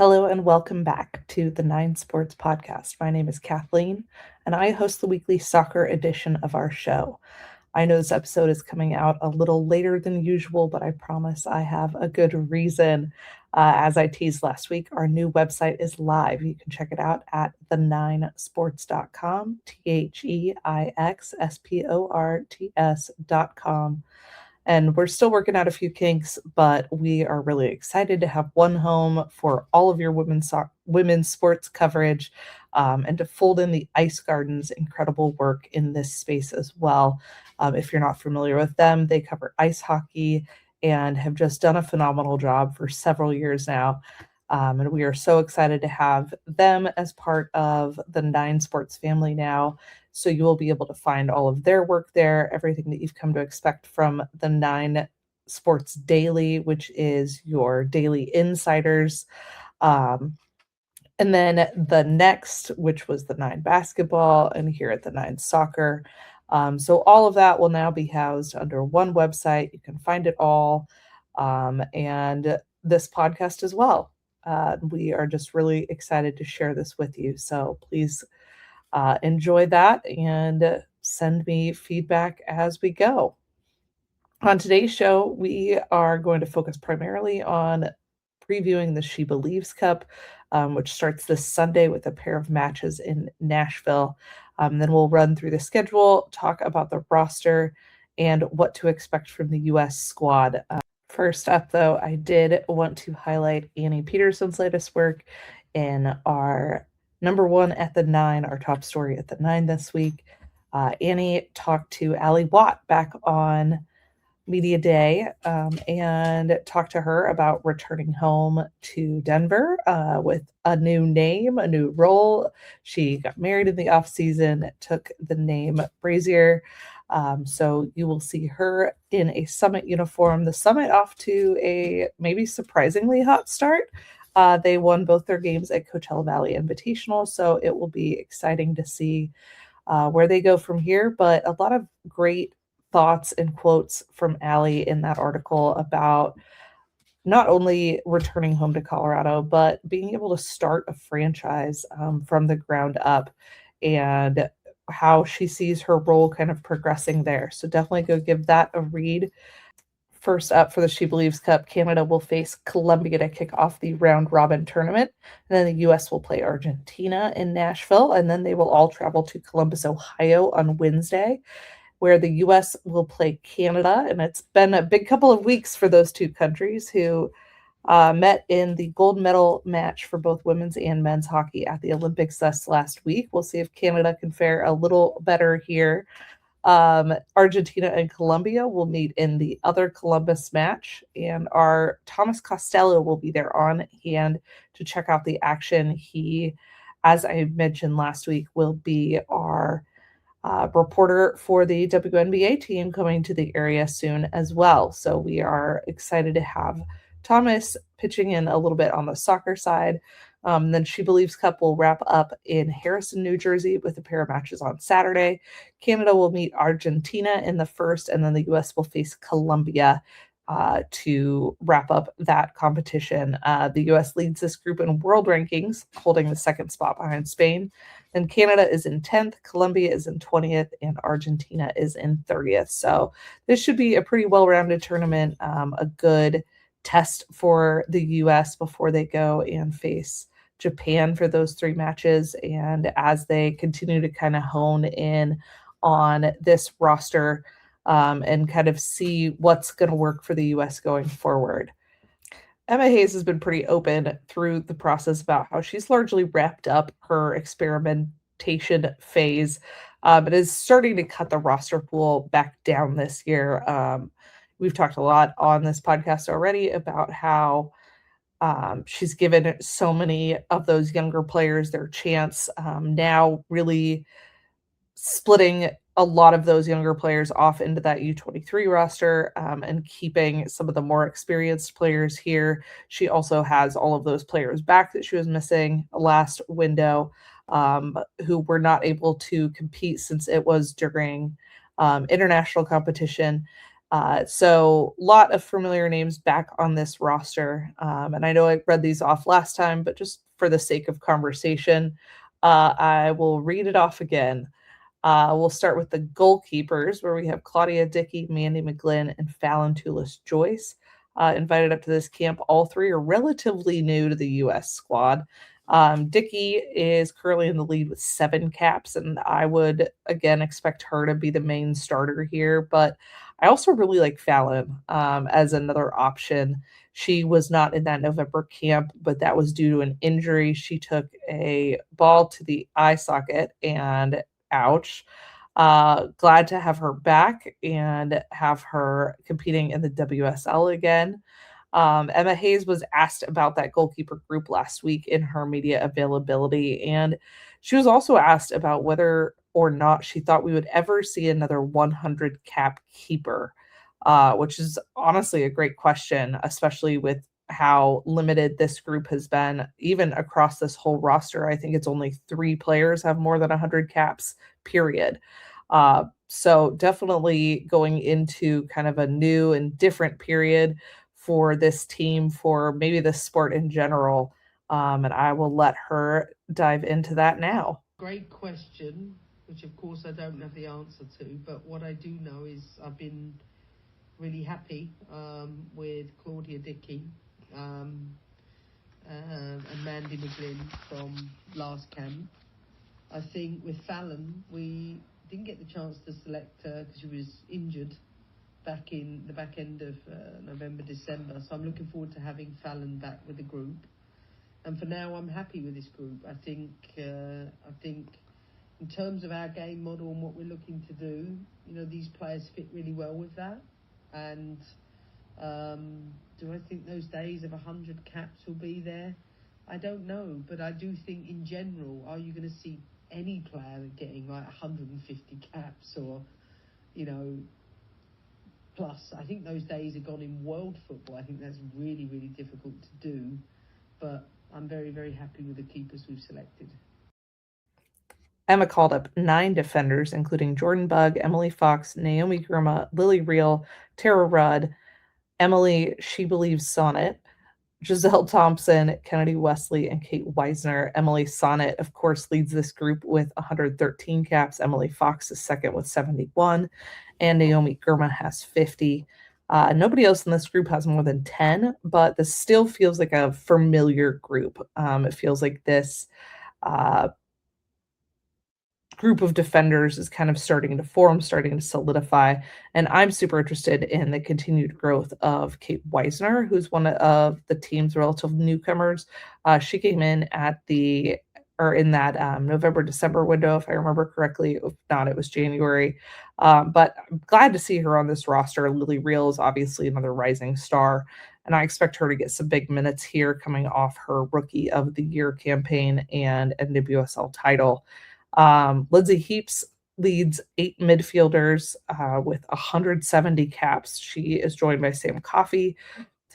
Hello and welcome back to the Nine Sports Podcast. My name is Kathleen, and I host the weekly soccer edition of our show. I know this episode is coming out a little later than usual, but I promise I have a good reason. As I teased last week, our new website is live. You can check it out at the9sports.com, THEIXSPORTS.com. And we're still working out a few kinks, but we are really excited to have one home for all of your women's sports coverage, and to fold in the Ice Garden's incredible work in this space as well. If you're not familiar with them, they cover ice hockey and have just done a phenomenal job for several years now. And we are so excited to have them as part of the Nine Sports family now. So you will be able to find all of their work there, everything that you've come to expect from the Nine Sports Daily, which is your daily insiders. And then the next, which was the Nine Basketball, and here at the Nine Soccer. So all of that will now be housed under one website. You can find it all, and this podcast as well. We are just really excited to share this with you. So please enjoy that and send me feedback as we go. On today's show, we are going to focus primarily on previewing the SheBelieves Cup, which starts this Sunday with a pair of matches in Nashville. Then we'll run through the schedule, talk about the roster, and what to expect from the U.S. squad. First up, though, I did want to highlight Annie Peterson's latest work in our number one at the 9, our top story at the 9 this week. Annie talked to Allie Watt back on Media Day, and talked to her about returning home to Denver with a new name, a new role. She got married in the off season, took the name Brazier. So you will see her in a Summit uniform. The Summit off to a maybe surprisingly hot start. They won both their games at Coachella Valley Invitational, so it will be exciting to see where they go from here. But a lot of great thoughts and quotes from Allie in that article about not only returning home to Colorado, but being able to start a franchise from the ground up, and how she sees her role kind of progressing there. So definitely go give that a read. First up for the SheBelieves Cup, Canada will face Colombia to kick off the round-robin tournament. And then the U.S. will play Argentina in Nashville, and then they will all travel to Columbus, Ohio on Wednesday, where the U.S. will play Canada. And it's been a big couple of weeks for those two countries, who met in the gold medal match for both women's and men's hockey at the Olympics this last week. We'll see if Canada can fare a little better here. Argentina and Colombia will meet in the other Columbus match, and our Thomas Costello will be there on hand to check out the action. He, as I mentioned last week, will be our reporter for the WNBA team coming to the area soon as well. So we are excited to have Thomas pitching in a little bit on the soccer side. Then SheBelieves Cup will wrap up in Harrison, New Jersey with a pair of matches on Saturday. Canada will meet Argentina in the first, and then the U.S. will face Colombia to wrap up that competition. The U.S. leads this group in world rankings, holding the second spot behind Spain. Then Canada is in 10th, Colombia is in 20th, and Argentina is in 30th. So this should be a pretty well-rounded tournament, a good test for the U.S. before they go and face Japan for those 3 matches. And as they continue to kind of hone in on this roster, and kind of see what's going to work for the U.S. going forward. Emma Hayes has been pretty open through the process about how she's largely wrapped up her experimentation phase, but is starting to cut the roster pool back down this year. We've talked a lot on this podcast already about how she's given so many of those younger players their chance, now really splitting a lot of those younger players off into that U23 roster, and keeping some of the more experienced players here. She also has all of those players back that she was missing last window, who were not able to compete since it was during international competition. So a lot of familiar names back on this roster. And I know I read these off last time, but just for the sake of conversation, I will read it off again. We'll start with the goalkeepers, where we have Claudia Dickey, Mandy McGlynn, and Fallon Toulis-Joyce invited up to this camp. All three are relatively new to the U.S. squad. Dickey is currently in the lead with 7 caps, and I would again expect her to be the main starter here. But I also really like Fallon as another option. She was not in that November camp, but that was due to an injury. She took a ball to the eye socket and ouch. Glad to have her back and have her competing in the WSL again. Emma Hayes was asked about that goalkeeper group last week in her media availability, and she was also asked about whether or not she thought we would ever see another 100 cap keeper, which is honestly a great question, especially with how limited this group has been, even across this whole roster. I think it's only 3 players have more than 100 caps, period. So definitely going into kind of a new and different period for this team, for maybe the sport in general. And I will let her dive into that now. Great question, which of course I don't have the answer to, but what I do know is I've been really happy with Claudia Dickey and Mandy McGlynn from last camp. I think with Fallon, we didn't get the chance to select her because she was injured back in the back end of November, December. So I'm looking forward to having Fallon back with the group. And for now, I'm happy with this group. I think in terms of our game model and what we're looking to do, these players fit really well with that. And do I think those days of 100 caps will be there? I don't know, but I do think in general, are you going to see any player getting like 150 caps or, plus? I think those days are gone in world football. I think that's really, really difficult to do, but I'm very, very happy with the keepers we've selected. Emma called up 9 defenders, including Jordan Bugg, Emily Fox, Naomi Grima, Lily Reel, Tara Rudd, Emily SheBelieves Sonnet, Giselle Thompson, Kennedy Wesley, and Kate Weisner. Emily Sonnet, of course, leads this group with 113 caps. Emily Fox is second with 71, and Naomi Grima has 50. Nobody else in this group has more than 10, but this still feels like a familiar group. It feels like this group of defenders is kind of starting to form, starting to solidify. And I'm super interested in the continued growth of Kate Weisner, who's one of the team's relative newcomers. She came in in that November, December window, if I remember correctly. If not, it was January. But I'm glad to see her on this roster. Lily Reel is obviously another rising star, and I expect her to get some big minutes here coming off her Rookie of the Year campaign and a NWSL title. Lindsay Heaps leads 8 midfielders with 170 caps. She is joined by Sam Coffey,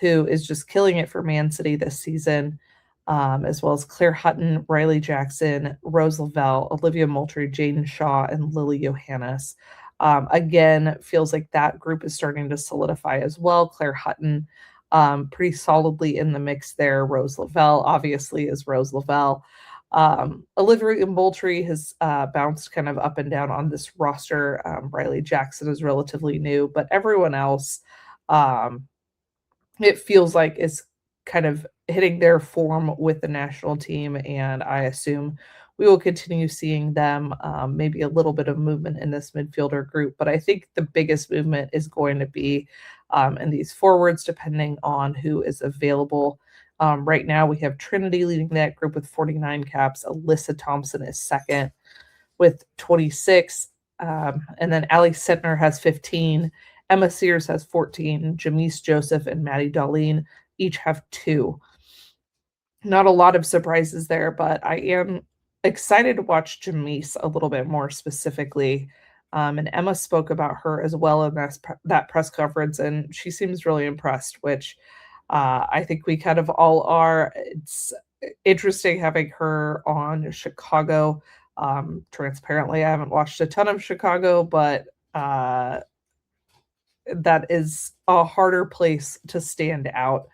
who is just killing it for Man City this season, as well as Claire Hutton, Riley Jackson, Rose Lavelle, Olivia Moultrie, Jaden Shaw, and Lily Johannes. Again, feels like that group is starting to solidify as well. Claire Hutton pretty solidly in the mix there. Rose Lavelle obviously is Rose Lavelle. Olivia Moultrie has bounced kind of up and down on this roster. Riley Jackson is relatively new, but everyone else, it feels like is kind of hitting their form with the national team, and I assume we will continue seeing them. Maybe a little bit of movement in this midfielder group, but I think the biggest movement is going to be in these forwards, depending on who is available. Right now, we have Trinity leading that group with 49 caps. Alyssa Thompson is second with 26. And then Ali Sittner has 15. Emma Sears has 14. Jamise Joseph and Maddie Darlene each have 2. Not a lot of surprises there, but I am excited to watch Jamise a little bit more specifically. And Emma spoke about her as well in that press conference, and she seems really impressed, which I think we kind of all are. It's interesting having her on Chicago. Transparently, I haven't watched a ton of Chicago, but that is a harder place to stand out,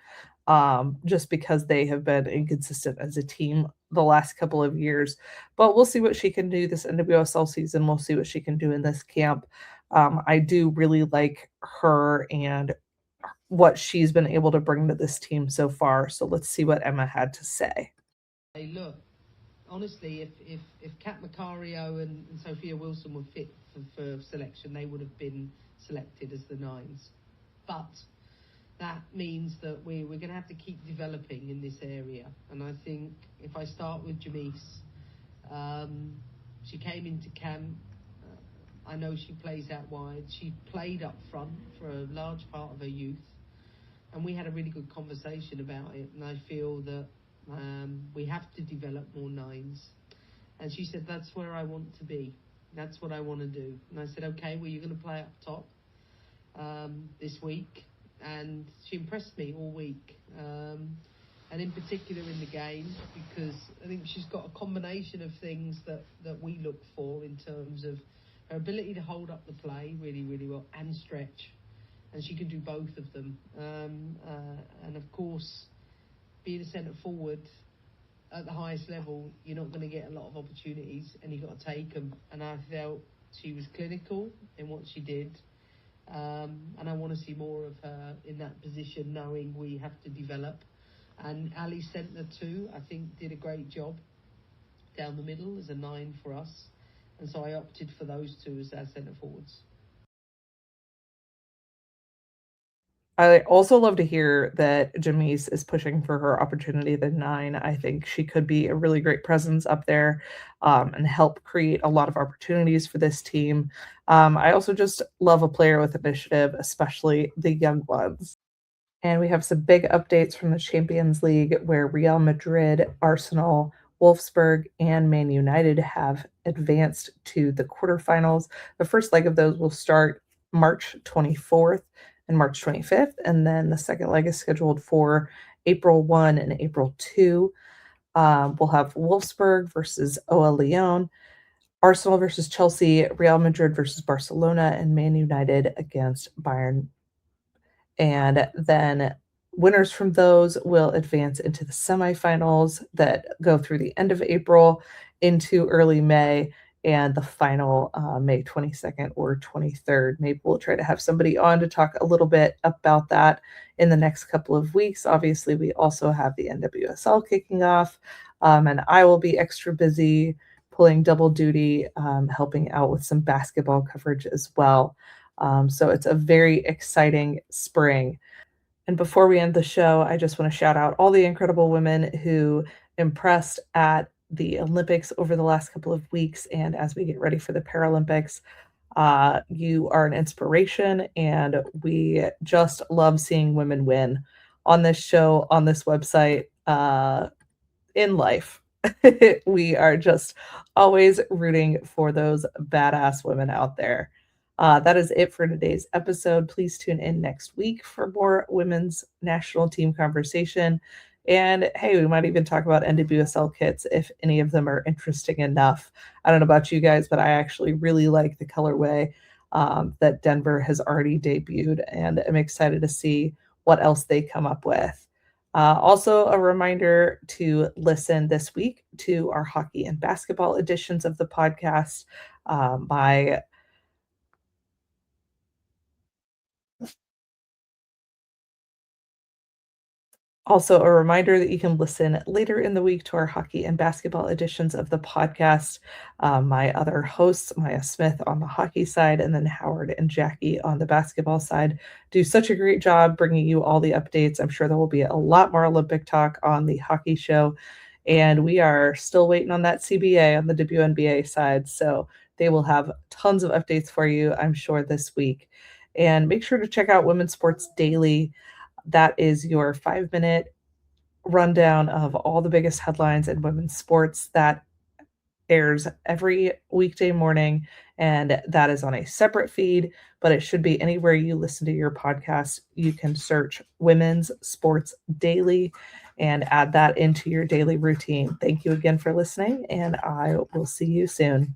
just because they have been inconsistent as a team the last couple of years. But we'll see what she can do this NWSL season. We'll see what she can do in this camp. I do really like her and what she's been able to bring to this team so far. So let's see what Emma had to say. Hey, look, honestly, if Kat Macario and Sophia Wilson were fit for selection, they would have been selected as the nines. But that means that we're going to have to keep developing in this area. And I think if I start with Jamise, she came into camp. I know she plays out wide. She played up front for a large part of her youth. And we had a really good conversation about it. And I feel that we have to develop more nines. And she said, that's where I want to be. That's what I want to do. And I said, okay, well, you're going to play up top this week. And she impressed me all week. And in particular in the game, because I think she's got a combination of things that we look for in terms of her ability to hold up the play really, really well and stretch. And she can do both of them. And of course, being a centre forward at the highest level, you're not going to get a lot of opportunities, and you've got to take them. And I felt she was clinical in what she did. And I want to see more of her in that position, knowing we have to develop. And Ali Sentner too, I think, did a great job down the middle as a 9 for us. And so I opted for those two as our centre forwards. I also love to hear that Jamise is pushing for her opportunity at the 9. I think she could be a really great presence up there, and help create a lot of opportunities for this team. I also just love a player with initiative, especially the young ones. And we have some big updates from the Champions League where Real Madrid, Arsenal, Wolfsburg, and Man United have advanced to the quarterfinals. The first leg of those will start March 24th and March 25th, and then the second leg is scheduled for April 1 and April 2. We'll have Wolfsburg versus OL Lyon, Arsenal versus Chelsea, Real Madrid versus Barcelona, and Man United against Bayern. And then winners from those will advance into the semifinals that go through the end of April into early May, and the final May 22nd or 23rd. Maybe we'll try to have somebody on to talk a little bit about that in the next couple of weeks. Obviously, we also have the NWSL kicking off, and I will be extra busy pulling double duty, helping out with some basketball coverage as well. So it's a very exciting spring. And before we end the show, I just want to shout out all the incredible women who impressed at the Olympics over the last couple of weeks. And as we get ready for the Paralympics, you are an inspiration, and we just love seeing women win on this show, on this website, in life. We are just always rooting for those badass women out there. That is it for today's episode. Please tune in next week for more women's national team conversation. And hey, we might even talk about NWSL kits if any of them are interesting enough. I don't know about you guys, but I actually really like the colorway that Denver has already debuted, and I'm excited to see what else they come up with. Also, a reminder to listen this week to our hockey and basketball editions of the podcast. Also, a reminder that you can listen later in the week to our hockey and basketball editions of the podcast. My other hosts, Maya Smith on the hockey side, and then Howard and Jackie on the basketball side, do such a great job bringing you all the updates. I'm sure there will be a lot more Olympic talk on the hockey show. And we are still waiting on that CBA on the WNBA side. So they will have tons of updates for you, I'm sure, this week. And make sure to check out Women's Sports Daily. That is your 5-minute rundown of all the biggest headlines in women's sports. That airs every weekday morning, and that is on a separate feed, but it should be anywhere you listen to your podcast. You can search Women's Sports Daily and add that into your daily routine. Thank you again for listening, and I will see you soon.